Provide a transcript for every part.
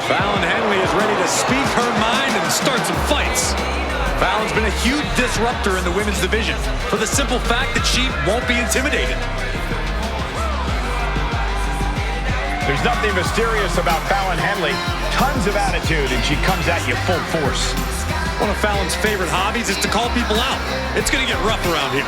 Fallon Henley is ready to speak her mind and start some fights. Fallon's been a huge disruptor in the women's division for the simple fact that she won't be intimidated. There's nothing mysterious about Fallon Henley. Tons of attitude, and she comes at you full force. One of Fallon's favorite hobbies is to call people out. It's going to get rough around here.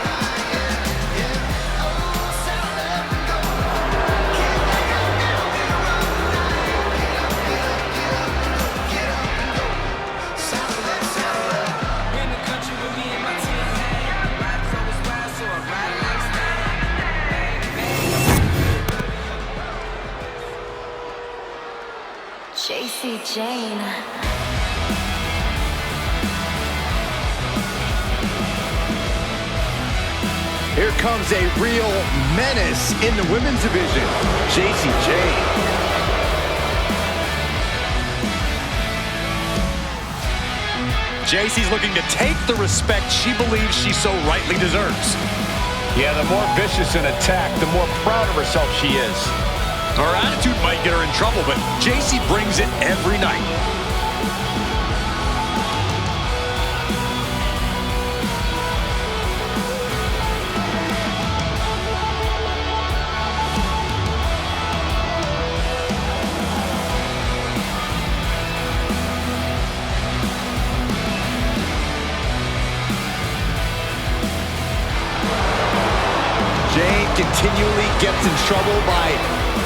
Jacy, Jayne. Here comes a real menace in the women's division. Jacy, Jayne. Jacy's looking to take the respect she believes she so rightly deserves. Yeah, the more vicious an attack, the more proud of herself she is. Her attitude might get her in trouble, but Jacy brings it every night. Jayne continually gets in trouble by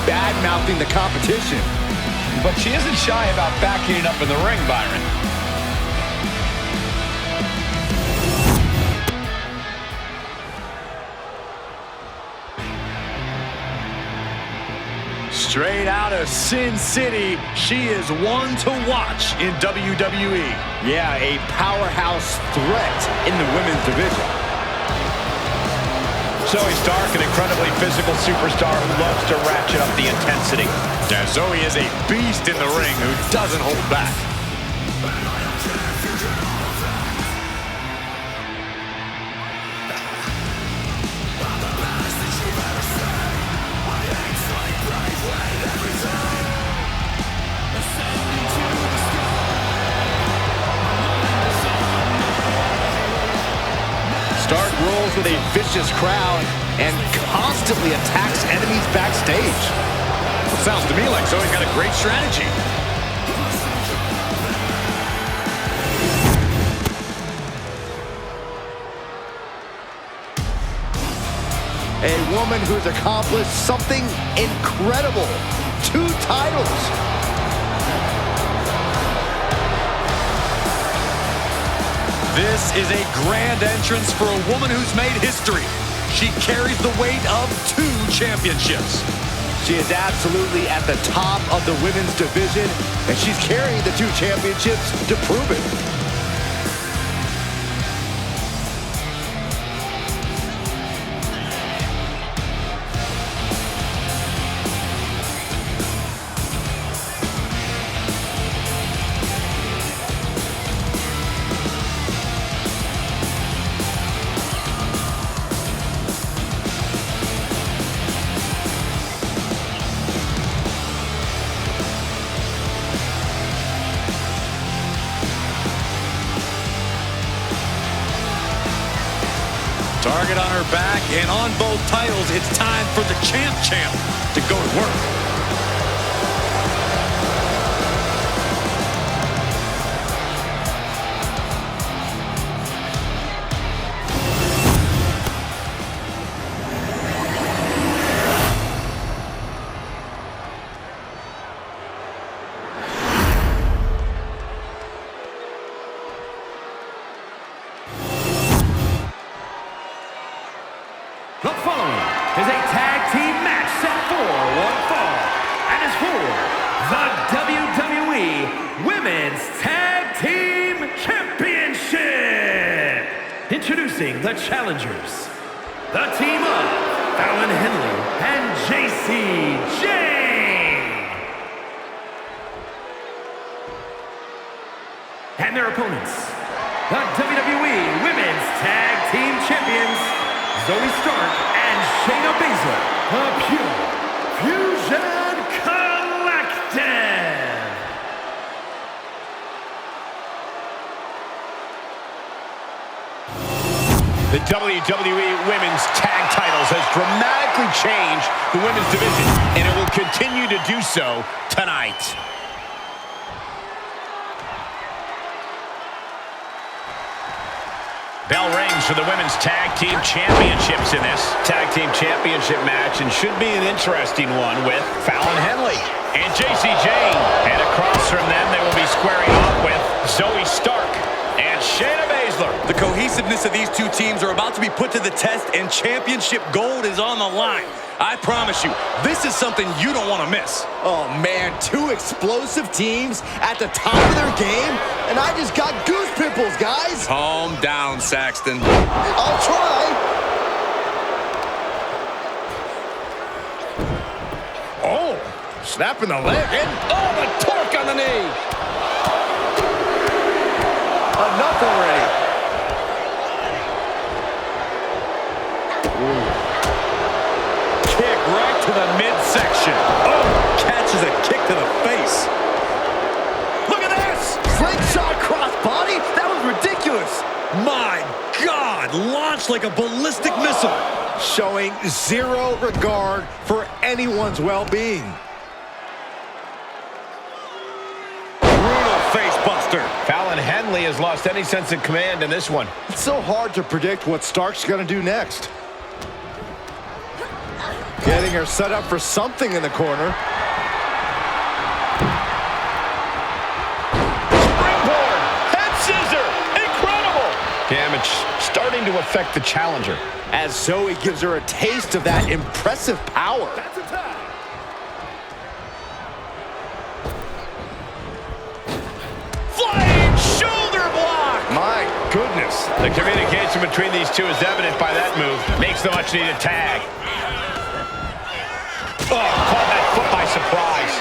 bad-mouthing the competition. But she isn't shy about backing it up in the ring, Byron. Straight out of Sin City, she is one to watch in WWE. Yeah, a powerhouse threat in the women's division. Zoey Stark, an incredibly physical superstar who loves to ratchet up the intensity. Yeah, Zoey is a beast in the ring who doesn't hold back. Stark rolls with a vicious crowd and constantly attacks enemies backstage. Well, sounds to me like Zoey's got a great strategy. A woman who's accomplished something incredible. 2 titles. This is a grand entrance for a woman who's made history. She carries the weight of 2 championships. She is absolutely at the top of the women's division, and she's carrying the 2 championships to prove it. Target on her back, and on both titles, it's time for the champ to go to work. The following is a tag team match set for one fall and is for the WWE Women's Tag Team Championship. Introducing the challengers, the team of Fallon Henley and Jacy Jayne. And their opponents, the WWE Women's Tag Team Champions, Zoey Stark and Shayna Baszler, the Pure Fusion Collective. has dramatically changed the women's division, and it will continue to do so tonight. Bell rings for the Women's Tag Team Championships in this Tag Team Championship match, and should be an interesting one with Fallon Henley and Jacy Jayne. And across from them, they will be squaring off with Zoey and Shayna Baszler. The cohesiveness of these two teams are about to be put to the test, and championship gold is on the line. I promise you, this is something you don't want to miss. Oh, man, two explosive teams at the top of their game, and I just got goose pimples, guys. Calm down, Saxton. I'll try. Oh, snapping the leg. And, oh, the torque on the knee. Enough already. Kick right to the midsection. Oh, catches a kick to the face. Look at this. Slingshot crossbody. That was ridiculous. My God, launched like a ballistic missile. Showing zero regard for anyone's well-being. Brutal face buster. Fallon Henley has lost any sense of command in this one. It's so hard to predict what Stark's going to do next. Getting her set up for something in the corner. Springboard, head scissor, incredible. Damage starting to affect the challenger. As Zoey gives her a taste of that impressive power. That's a tag. Flying shoulder block. My goodness. The communication between these two is evident by that move. Makes the much needed tag. Oh, caught that foot by surprise.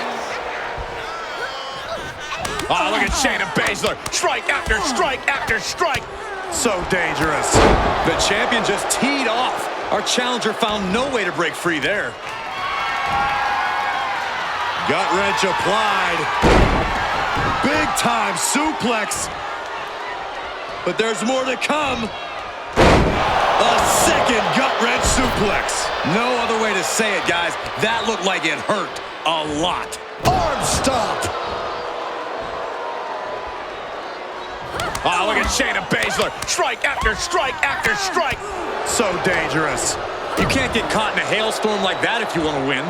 Oh, look at Shayna Baszler. Strike after strike after strike. So dangerous. The champion just teed off. Our challenger found no way to break free there. Gut wrench applied. Big time suplex. But there's more to come. A second gut wrench suplex. No other way to say it, guys. That looked like it hurt a lot. Arm stomp. Oh, look at Shayna Baszler. Strike after strike after strike. So dangerous. You can't get caught in a hailstorm like that if you want to win.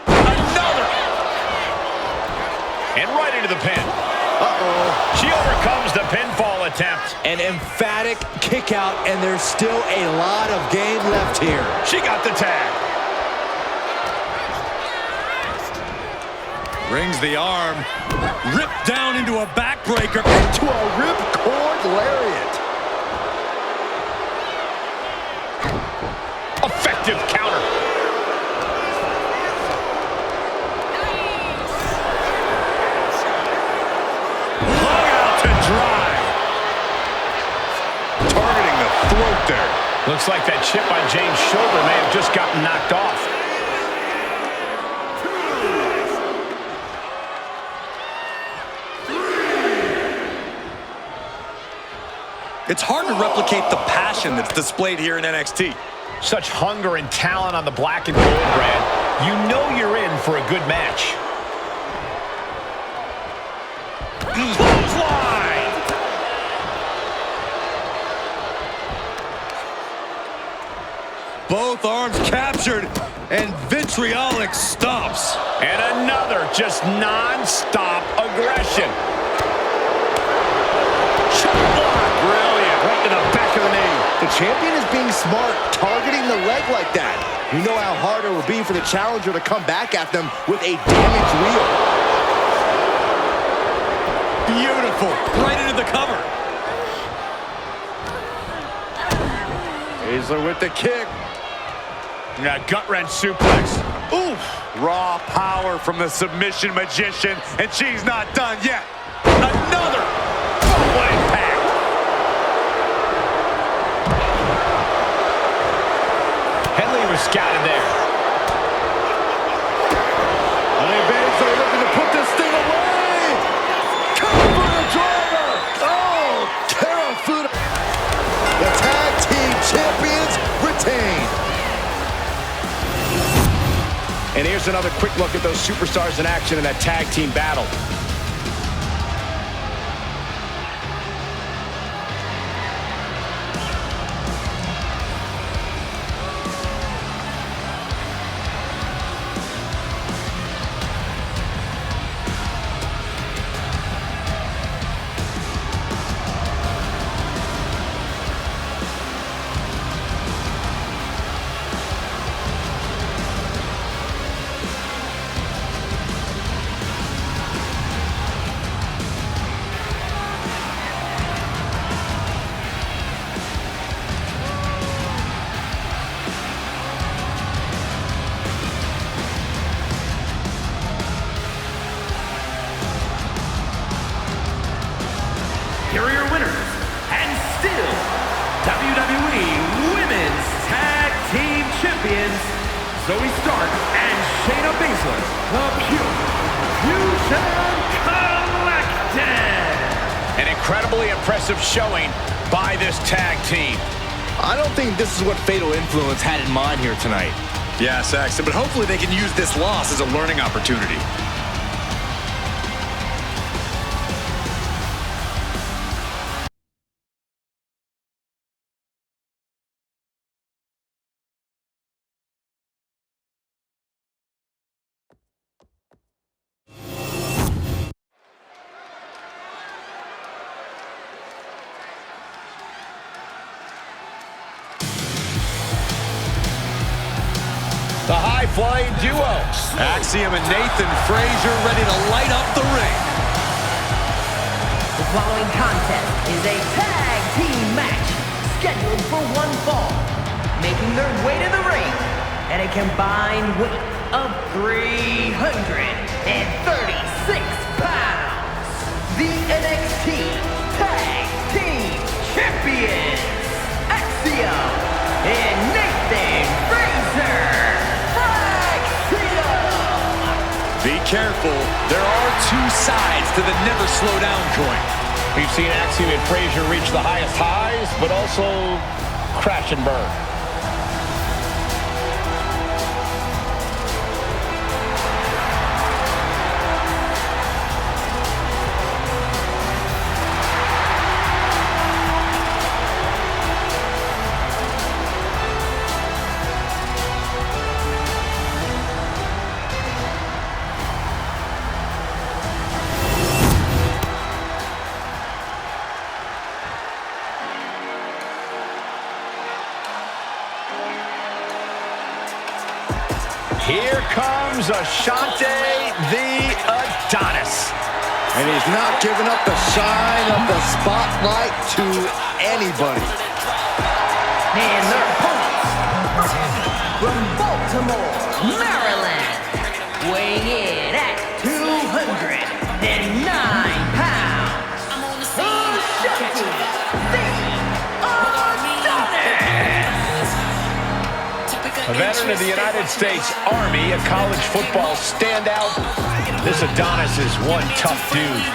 Another. And right into the pin. Uh-oh. She overcomes the pinfall attempt. An emphatic kick out, and there's still a lot of game left here. She got the tag. Rings the arm. Ripped down into a backbreaker. Into a ripcord lariat. Effective counter. Hung out to dry. Targeting the throat there. Looks like that chip on Jayne's shoulder may have just gotten knocked off. It's hard to replicate the passion that's displayed here in NXT. Such hunger and talent on the black and gold brand. You know you're in for a good match. Clothesline! Both arms captured, and vitriolic stomps. And another just non-stop aggression. Chop block. Brilliant. Right to the back of the knee. The champion is being smart, targeting the leg like that. You know how hard it will be for the challenger to come back at them with a damaged wheel. Beautiful. Right into the cover. Baszler with the kick. Got gut-wrench suplex. Oof. Raw power from the submission magician, and she's not done yet. Another. What impact. Henley was scouted there. Baszler looking to put this thing away. Cover the drive. And here's another quick look at those superstars in action in that tag team battle. Here are your winners, and still WWE Women's Tag Team Champions, Zoey Stark and Shayna Baszler, the Pure Fusion Collective. An incredibly impressive showing by this tag team. I don't think this is what Fatal Influence had in mind here tonight. Yeah, Saxton, but hopefully they can use this loss as a learning opportunity. The high-flying duo. Axiom and Nathan Frazer ready to light up the ring. The following contest is a tag team match scheduled for one fall. Making their way to the ring at a combined weight of 336 pounds. The NXT Tag Team Champions, Axiom and Nathan Frazer. Be careful, there are two sides to the never slow down coin. We've seen Axiom and Frazer reach the highest highs, but also crash and burn. Here comes Ashante, the Adonis. And he's not giving up the shine of the spotlight to anybody. And their opponents from Baltimore, Maryland, weighing in at 209 pounds, Ashante, the Adonis. A veteran of the United States Army, a college football standout. This Adonis is one tough dude.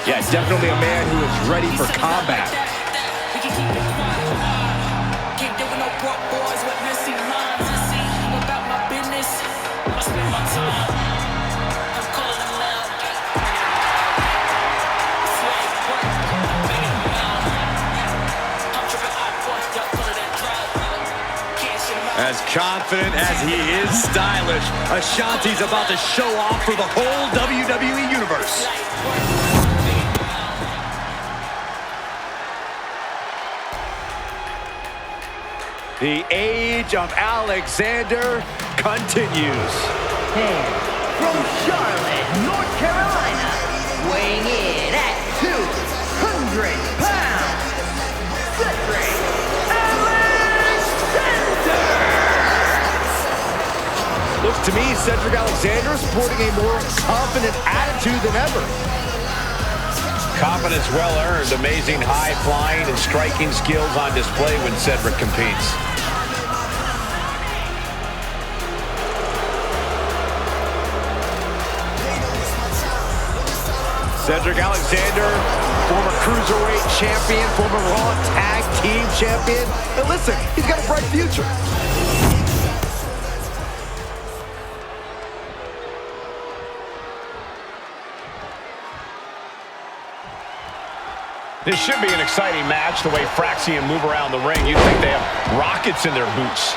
Yeah, definitely a man who is ready for combat. As confident as he is stylish, Ashante's about to show off for the whole WWE Universe. The age of Alexander continues. And from Charlotte, North Carolina, weighing in at 200 pounds, Cedric. Looks to me, Cedric Alexander sporting a more confident attitude than ever. Confidence well earned, amazing high flying and striking skills on display when Cedric competes. Cedric Alexander, former Cruiserweight champion, former Raw Tag Team champion. And listen, he's got a bright future. This should be an exciting match. The way Axiom move around the ring, you'd think they have rockets in their boots.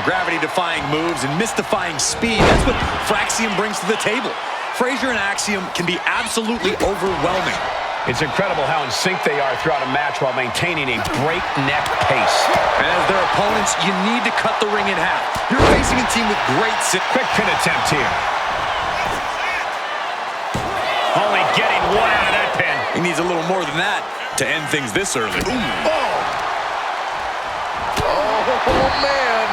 Gravity-defying moves and mystifying speed. That's what Axiom brings to the table. Frazer and Axiom can be absolutely overwhelming. It's incredible how in sync they are throughout a match while maintaining a breakneck pace. And as their opponents, you need to cut the ring in half. You're facing a team with great quick pin attempt here. Only getting one out of that pin. He needs a little more than that to end things this early. Oh, man.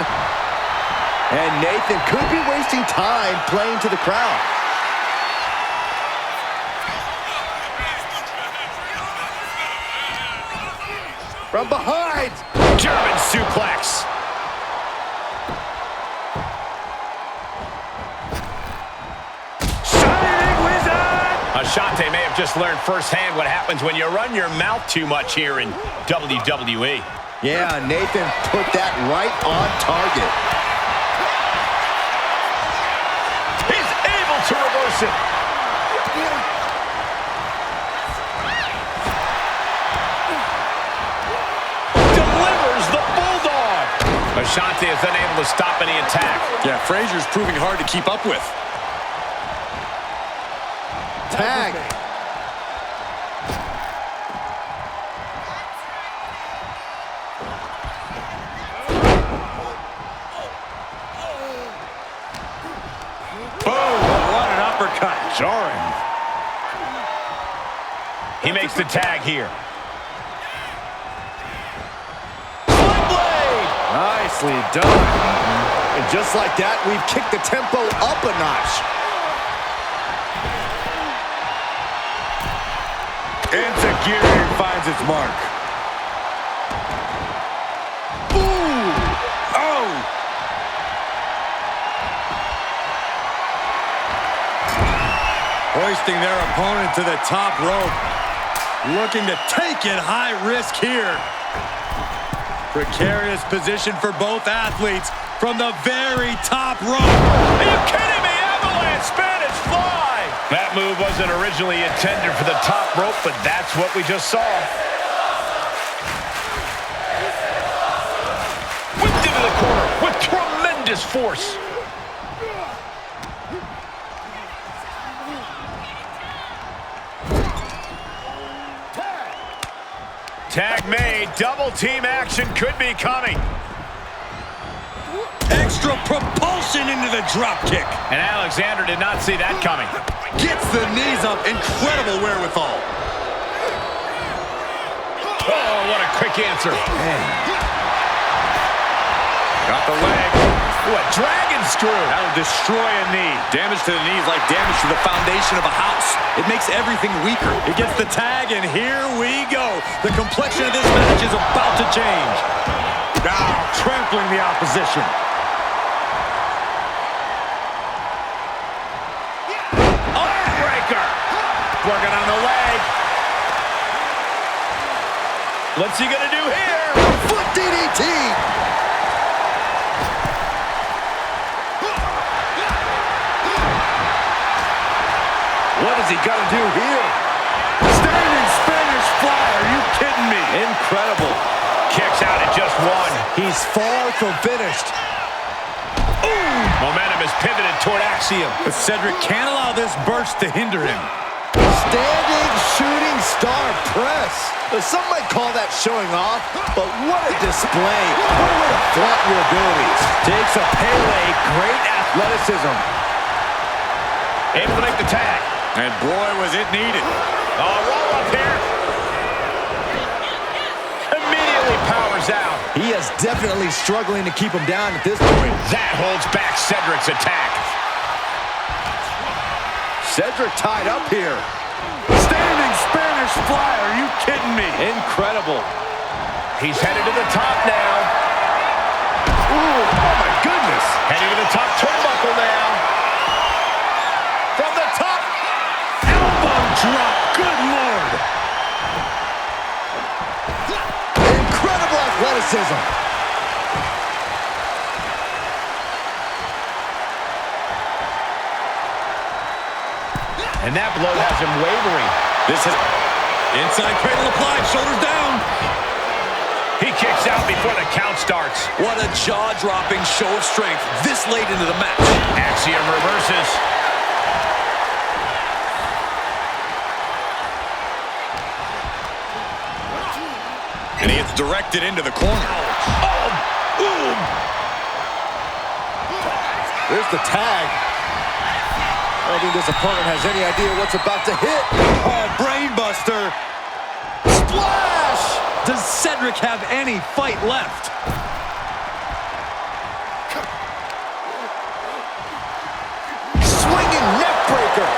And Nathan could be wasting time playing to the crowd. From behind. German suplex. Shining Wizard. Ashante may have just learned firsthand what happens when you run your mouth too much here in WWE. Yeah, Nathan put that right on target. He's able to reverse it. Delivers the Bulldog. Ashante is unable to stop any attack. Yeah, Frazer's proving hard to keep up with. Tag. Jarring. He makes the tag here. Sling blade! Nicely done. And just like that, we've kicked the tempo up a notch. Insecurity finds its mark. Ooh! Oh! Hoisting their opponent to the top rope. Looking to take it high risk here. Precarious position for both athletes from the very top rope. Are you kidding me? Avalanche Spanish fly. That move wasn't originally intended for the top rope, but that's what we just saw. Whipped into the corner with tremendous force. Tag made. Double team action could be coming. Extra propulsion into the drop kick. And Alexander did not see that coming. Gets the knees up. Incredible wherewithal. Oh, what a quick answer. Man. Got the leg. Ooh, a dragon screw. That'll destroy a knee. Damage to the knees like damage to the foundation of a house. It makes everything weaker. It gets the tag, and here we go. The complexion of this match is about to change. Now, trampling the opposition. Breaker. Working on the leg. What's he gonna do here? Foot DDT. What is he gonna do here? Standing Spanish fly. Are you kidding me? Incredible. Kicks out at just one. He's far from finished. Ooh. Momentum is pivoted toward Axiom. But Cedric can't allow this burst to hinder him. Standing shooting star press. Some might call that showing off, but what a display. What a way to flaunt your abilities. Takes a Pele. Great athleticism. Able to make the tag. And boy, was it needed. Oh, roll up here. Immediately powers out. He is definitely struggling to keep him down at this point. That holds back Cedric's attack. Cedric tied up here. Standing Spanish fly. Are you kidding me? Incredible. He's headed to the top now. Ooh, oh my goodness. Heading to the top turnbuckle now. From the top. Elbow drop. Good Lord. Incredible athleticism. And that blow has him wavering. This has... Inside cradle applied, shoulders down. He kicks out before the count starts. What a jaw-dropping show of strength this late into the match. Axiom reverses. And he gets directed into the corner. Oh, boom. There's the tag. I don't think this opponent has any idea what's about to hit. Oh, brainbuster. Splash! Does Cedric have any fight left? Swinging neck breaker.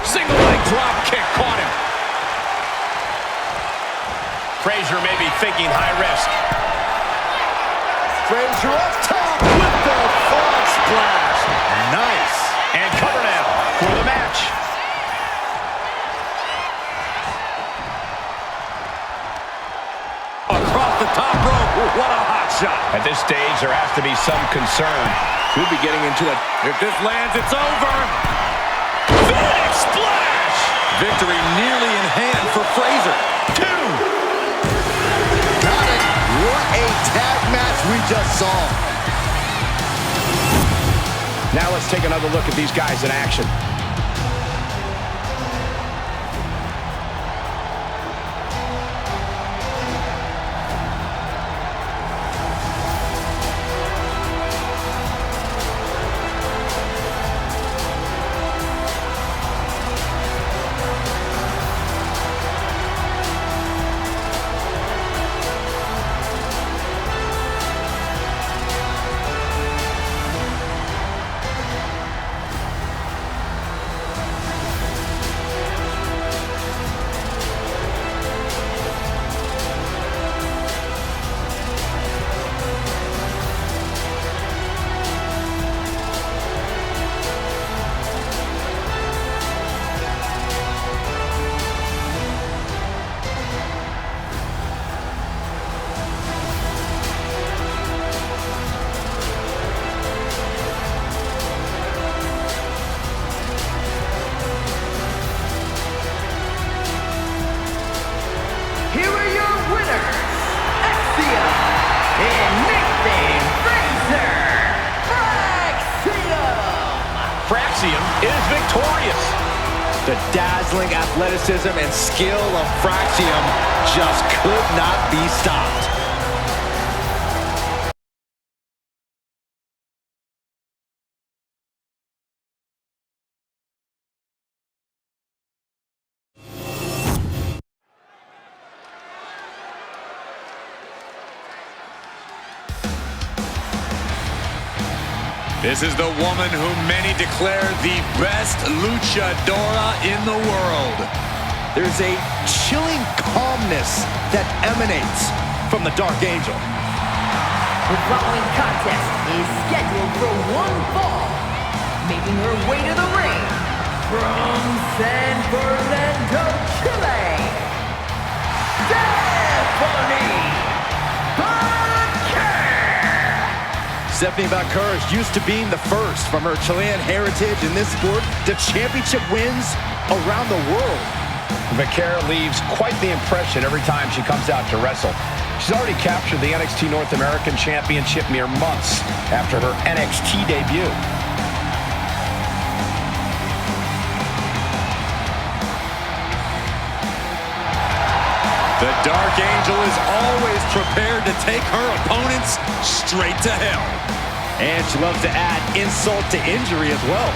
Single leg drop kick caught him. Frazer may be thinking high risk. Frazer up top with the frog splash. Nice. And cover now for the match. Across the top rope. What a hot shot. At this stage, there has to be some concern. Could be getting into it. If this lands, it's over. Big splash! Victory nearly in hand for Frazer. 2. Got it. What a tag match we just saw. Now let's take another look at these guys in action. Axiom is victorious. The dazzling athleticism and skill of Axiom just could not be stopped. This is the woman who many declare the best luchadora in the world. There's a chilling calmness that emanates from the Dark Angel. The following contest is scheduled for one fall. Making her way to the ring from San Fernando, Chile, Stephanie Vaquer is used to being the first from her Chilean heritage in this sport to championship wins around the world. Vaquer leaves quite the impression every time she comes out to wrestle. She's already captured the NXT North American Championship mere months after her NXT debut. The Dark Angel is always prepared to take her opponents straight to hell. And she loves to add insult to injury as well.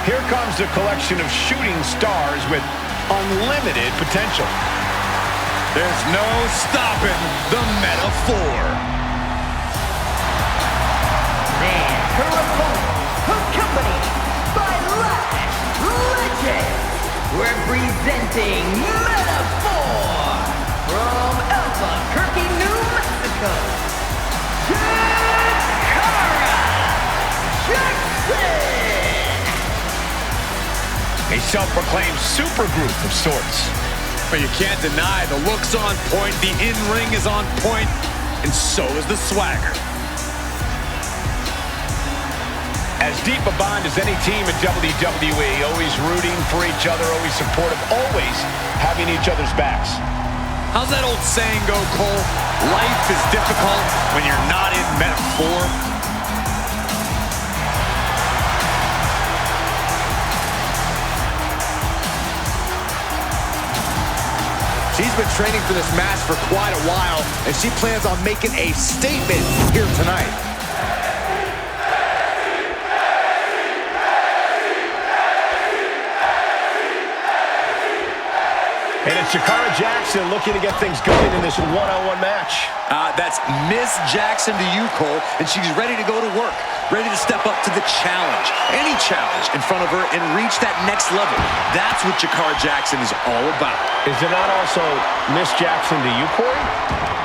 Here comes a collection of shooting stars with unlimited potential. There's no stopping the metaphor. And her opponent, accompanied by Lash Legend, representing Metaphor from Albuquerque, New Mexico, Jakara Jackson. A self-proclaimed supergroup of sorts. But you can't deny the look's on point, the in-ring is on point, and so is the swagger. As deep a bond as any team in WWE, always rooting for each other, always supportive, always having each other's backs. How's that old saying go, Cole? Life is difficult when you're not in metaphor. She's been training for this match for quite a while, and she plans on making a statement here tonight. And it's Jakara Jackson looking to get things going in this one-on-one match. That's Miss Jackson to you, Cole, and she's ready to go to work, ready to step up to the challenge, any challenge in front of her, and reach that next level. That's what Jakara Jackson is all about. Is it not also Miss Jackson to you, Corey?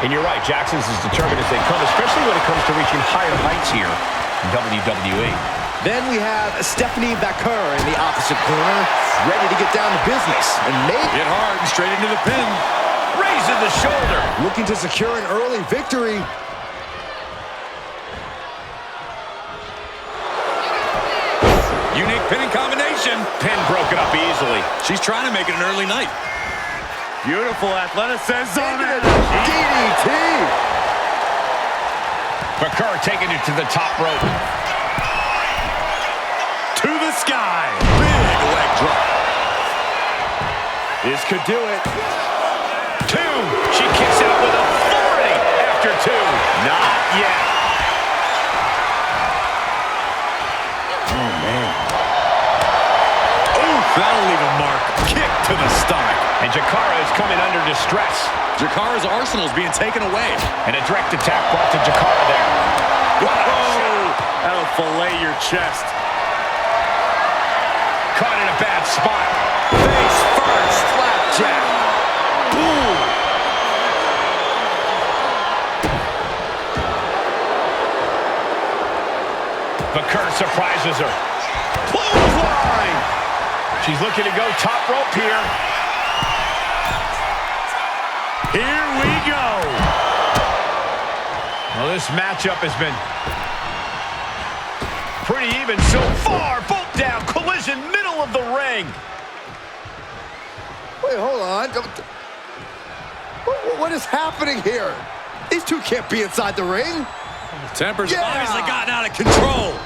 And you're right, Jackson's as determined as they come, especially when it comes to reaching higher heights here in WWE. Then we have Stephanie Vaquer in the opposite corner, ready to get down to business and make Hit hard and straight into the pin. Raising the shoulder. looking to secure an early victory. Unique pinning combination. Pin broken up easily. She's trying to make it an early night. Beautiful athleticism. DDT. Vaquer taking it to the top rope. To the sky. Big leg drop. This could do it. 2. She kicks out with authority after 2. Not yet. Oh, man. Ooh, that'll leave a mark. Kick to the stomach. And Jakara is coming under distress. Jakara's arsenal is being taken away. And a direct attack brought to Jakara there. Whoa! That'll fillet your chest. Caught in a bad spot. Face first. Flapjack. Boom. Vaquer surprises her. Clothesline. She's looking to go top rope here. Here we go. Well, this matchup has been pretty even so far. Both down. Collision, middle of the ring. Wait, hold on. What is happening here? These two can't be inside the ring. Tempers have obviously gotten out of control.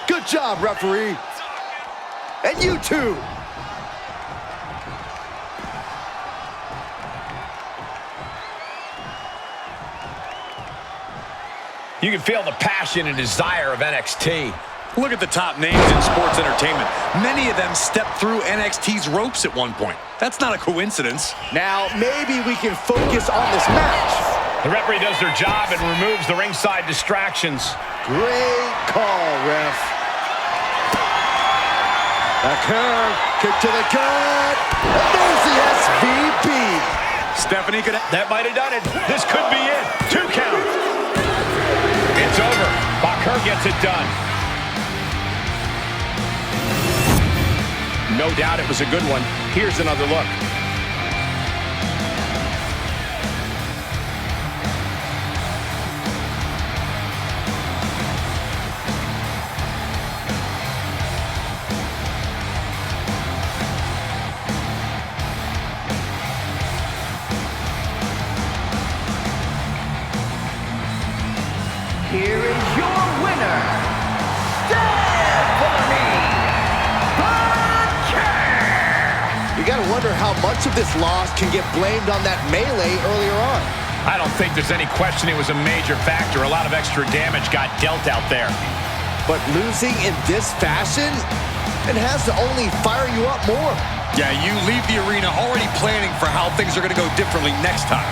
Good job, referee. And you too. You can feel the passion and desire of NXT. Look at the top names in sports entertainment. Many of them stepped through NXT's ropes at one point. That's not a coincidence. Now, maybe we can focus on this match. The referee does their job and removes the ringside distractions. Great call, ref. Vaquer, kick to the gut. And there's the SVB. Stephanie could... That might have done it. This could be it. 2 count. It's over. Vaquer gets it done. No doubt it was a good one. Here's another look. Here is your winner, Stephanie Vaquer. You gotta wonder how much of this loss can get blamed on that melee earlier on. I don't think there's any question it was a major factor. A lot of extra damage got dealt out there. But losing in this fashion, it has to only fire you up more. Yeah, you leave the arena already planning for how things are going to go differently next time.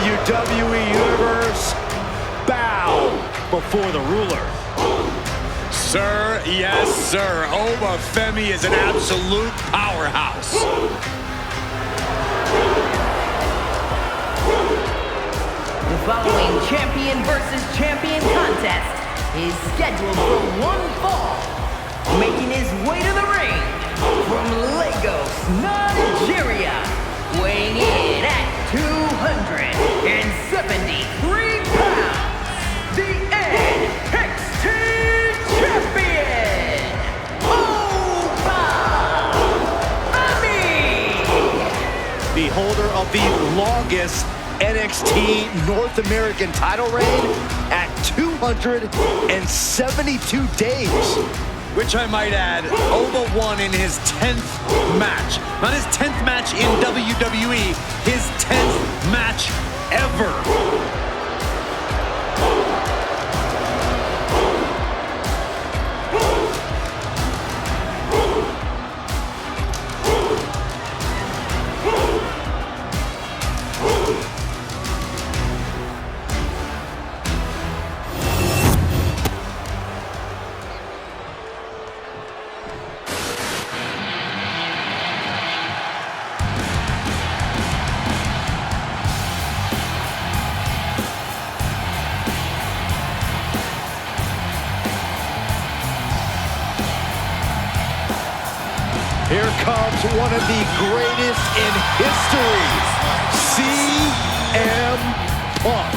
WWE Universe, bow before the ruler. Sir, yes, sir. Oba Femi is an absolute powerhouse. The following champion versus champion contest is scheduled for one fall. Making his way to the ring from Lagos, Nigeria, weighing in at 273 pounds, the NXT champion, Oba Femi! The holder of the longest NXT North American title reign at 272 days. Which I might add, Oba won in his 10th match. Not his 10th match in WWE, his 10th match ever. Here comes one of the greatest in history, CM Punk.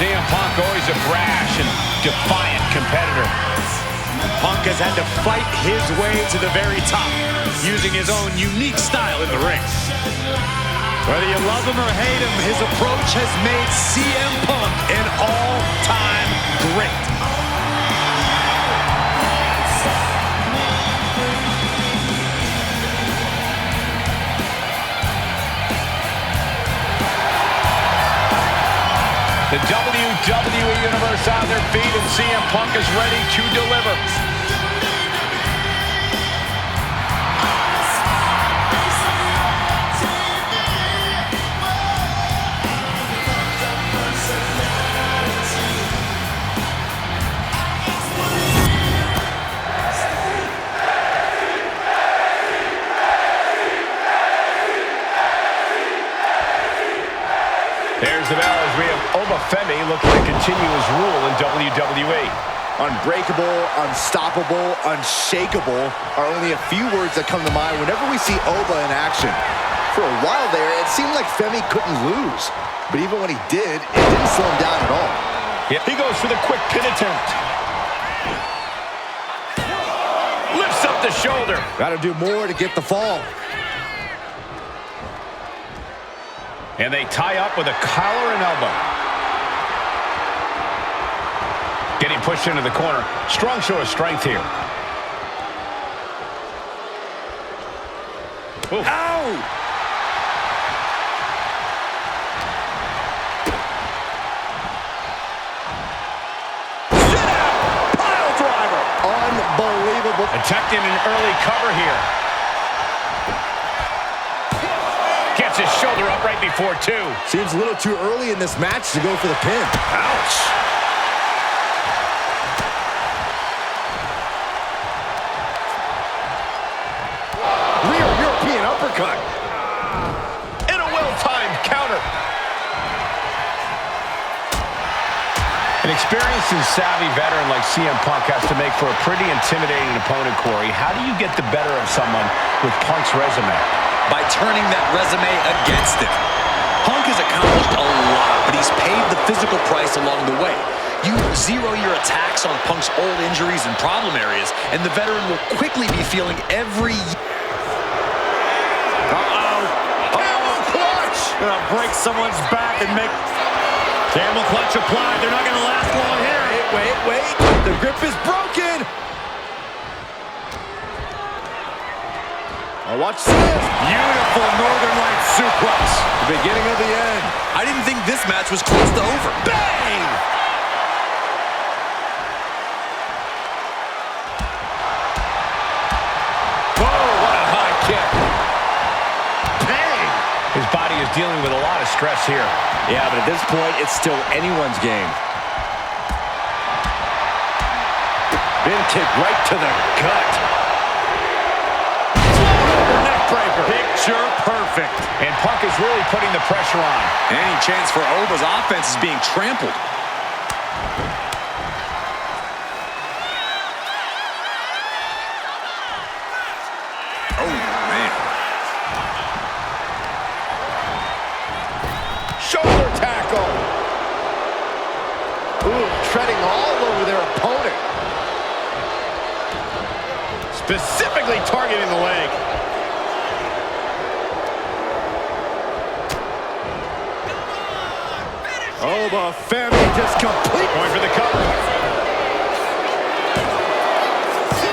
CM Punk, always a brash and defiant competitor. Punk has had to fight his way to the very top, using his own unique style in the ring. Whether you love him or hate him, his approach has made CM Punk an all-time great. The WWE Universe on their feet, and CM Punk is ready to deliver. There's the bell as we have Oba Femi looking to continue his rule in WWE. Unbreakable, unstoppable, unshakable are only a few words that come to mind whenever we see Oba in action. For a while there, it seemed like Femi couldn't lose. But even when he did, it didn't slow him down at all. Yep. He goes for the quick pin attempt. Lifts up the shoulder. Got to do more to get the fall. And they tie up with a collar and elbow. Getting pushed into the corner. Strong show of strength here. Ooh. Ow! Sit out! Pile driver! Unbelievable. Attempting an early cover here. Gets his shoulder up right before two. Seems a little too early in this match to go for the pin. Ouch! Rear European uppercut. And a well-timed counter. An experienced and savvy veteran like CM Punk has to make for a pretty intimidating opponent, Corey. How do you get the better of someone with Punk's resume? By turning that resume against him. Punk has accomplished a lot, but he's paid the physical price along the way. You zero your attacks on Punk's old injuries and problem areas, and the veteran will quickly be feeling every... Gonna break someone's back and make... Camel clutch applied. They're not gonna last long here. Wait. The grip is broken. Oh, watch this. Beautiful Northern Lights suplex. The beginning of the end. I didn't think this match was close to over. Bang! Whoa, what a high kick. His body is dealing with a lot of stress here. Yeah, but at this point, it's still anyone's game. Bin kick right to the gut. Neck breaker. Picture perfect. And Punk is really putting the pressure on. Any chance for Oba's offense is being trampled. Oh, man. Shoulder tackle. Ooh, treading all over their opponent. Specifically targeting the leg. Oba, Femi just complete. Going for the cover.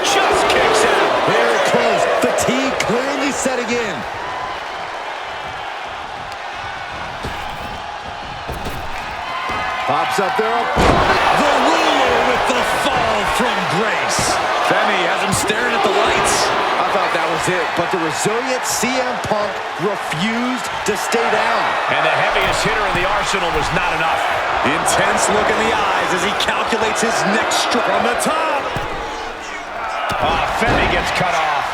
Just kicks out. Very close. Fatigue clearly setting in. Pops up their opponent. The ruler with the fall from grace. Femi has him staring at the lights. I thought that was it, but the resilient CM Punk refused to stay down. And the heaviest hitter in the arsenal was not enough. Intense look in the eyes as he calculates his next stroke. From the top. Femi gets cut off.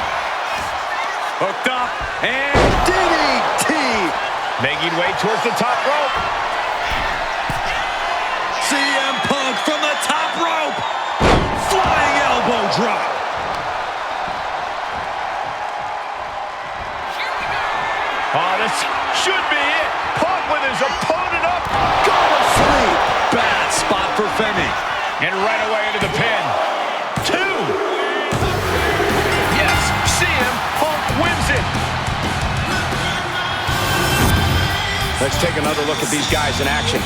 Hooked up. And DDT. Making way towards the top rope. CM Punk from the top rope. Flying elbow drop. Oh, this should be it. Punk with his opponent up. Go to sleep. Bad spot for Femi. And right away into the pin. 2. Yes, CM Punk wins it. Let's take another look at these guys in action.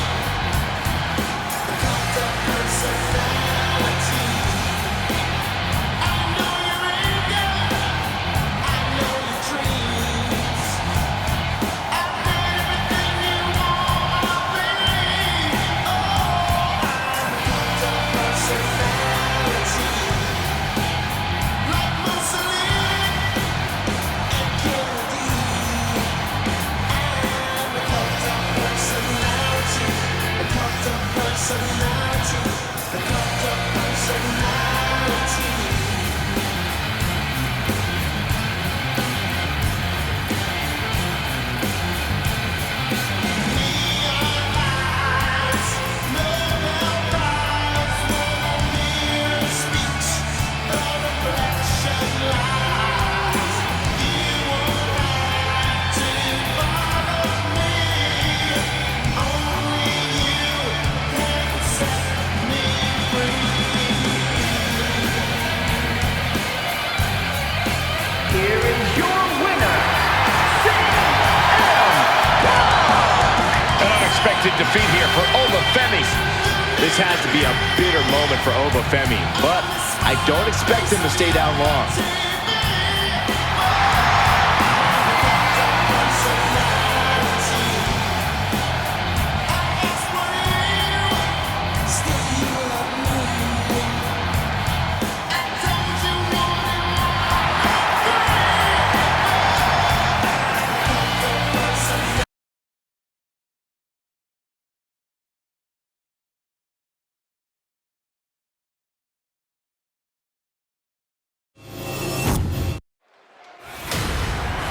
Defeat here for Oba Femi. This has to be a bitter moment for Oba Femi, but I don't expect him to stay down long.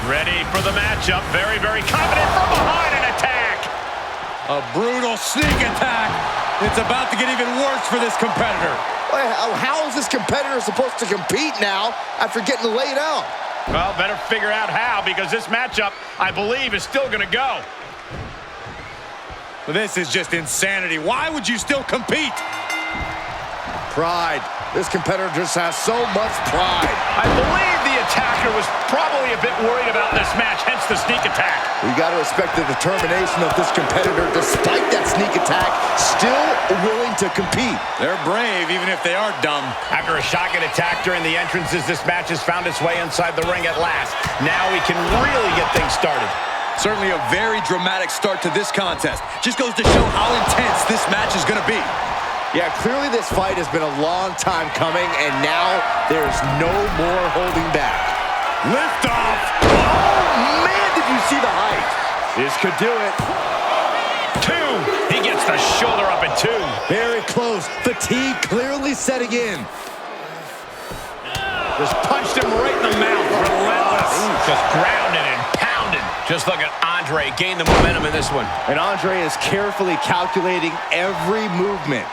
Ready for the matchup. Very, very confident from behind an attack. A brutal sneak attack. It's about to get even worse for this competitor. How is this competitor supposed to compete now after getting laid out? Well, better figure out how, because this matchup, I believe, is still going to go. This is just insanity. Why would you still compete? pride. This competitor just has so much pride. I believe the attacker was probably a bit worried about this match, hence the sneak attack. We got to respect the determination of this competitor, despite that sneak attack, still willing to compete. They're brave, even if they are dumb. After a shotgun attack during the entrances, this match has found its way inside the ring at last. Now we can really get things started. Certainly a very dramatic start to this contest. Just goes to show how intense this match is going to be. Yeah, clearly this fight has been a long time coming, and now there's no more holding back. Lift off. Oh, man, did you see the height? This could do it. 2. He gets the shoulder up at 2. Very close. Fatigue clearly setting in. Just punched him right in the mouth. Relentless. Just grounded and pounded. Just look at Andre gain the momentum in this one. And Andre is carefully calculating every movement.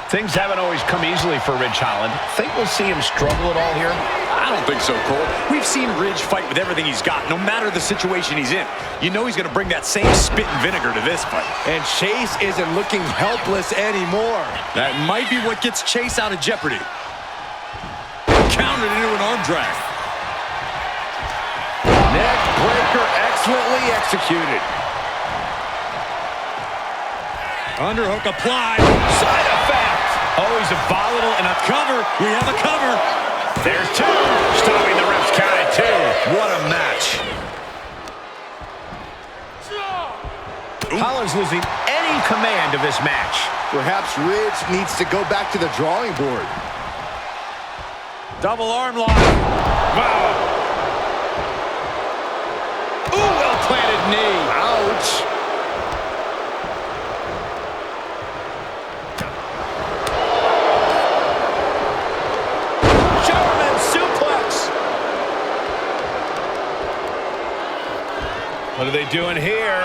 Things haven't always come easily for Ridge Holland. Think we'll see him struggle at all here? I don't think so, Cole. We've seen Ridge fight with everything he's got, no matter the situation he's in. You know he's going to bring that same spit and vinegar to this fight. And Chase isn't looking helpless anymore. That might be what gets Chase out of jeopardy. Countered into an arm drag. Neck breaker excellently executed. Underhook applied. Side effect. Oh, he's a volatile and a cover. We have a cover. There's 2. Stopping the ref's count at 2. What a match. Holland's losing any command of this match. Perhaps Ridge needs to go back to the drawing board. Double arm lock. Wow. Ooh, well-planted knee. Ouch. What are they doing here?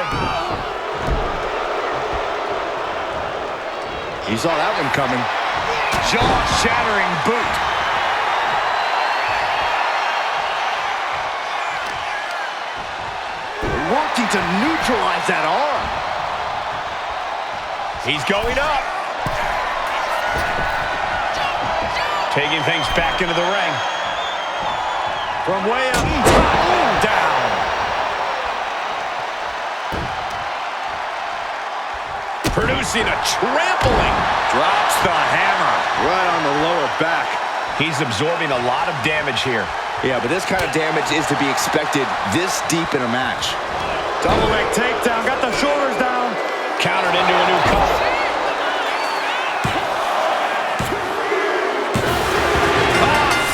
He saw that one coming. Jaw-shattering boot. Working to neutralize that arm. He's going up. Taking things back into the ring. From way up top, down. Producing a trampling. Drops the hammer. Right on the lower back. He's absorbing a lot of damage here. Yeah, but this kind of damage is to be expected this deep in a match. Double leg takedown. Got the shoulders down. Countered into a new cover.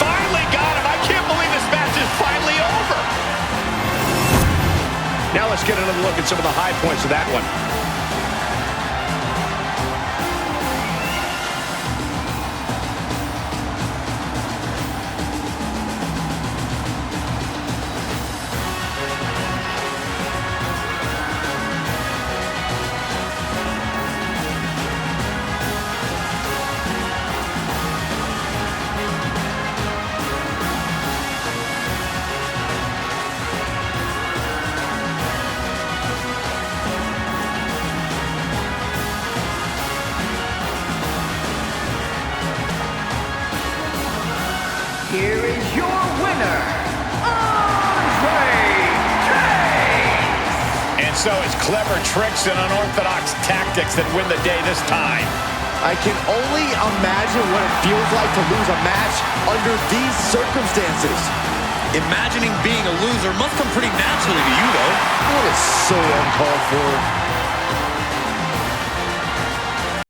Finally got him. I can't believe this match is finally over. Now let's get another look at some of the high points of that one. Here is your winner, Andre Jayne. And so it's clever tricks and unorthodox tactics that win the day this time. I can only imagine what it feels like to lose a match under these circumstances. Imagining being a loser must come pretty naturally to you, though. That is so uncalled for.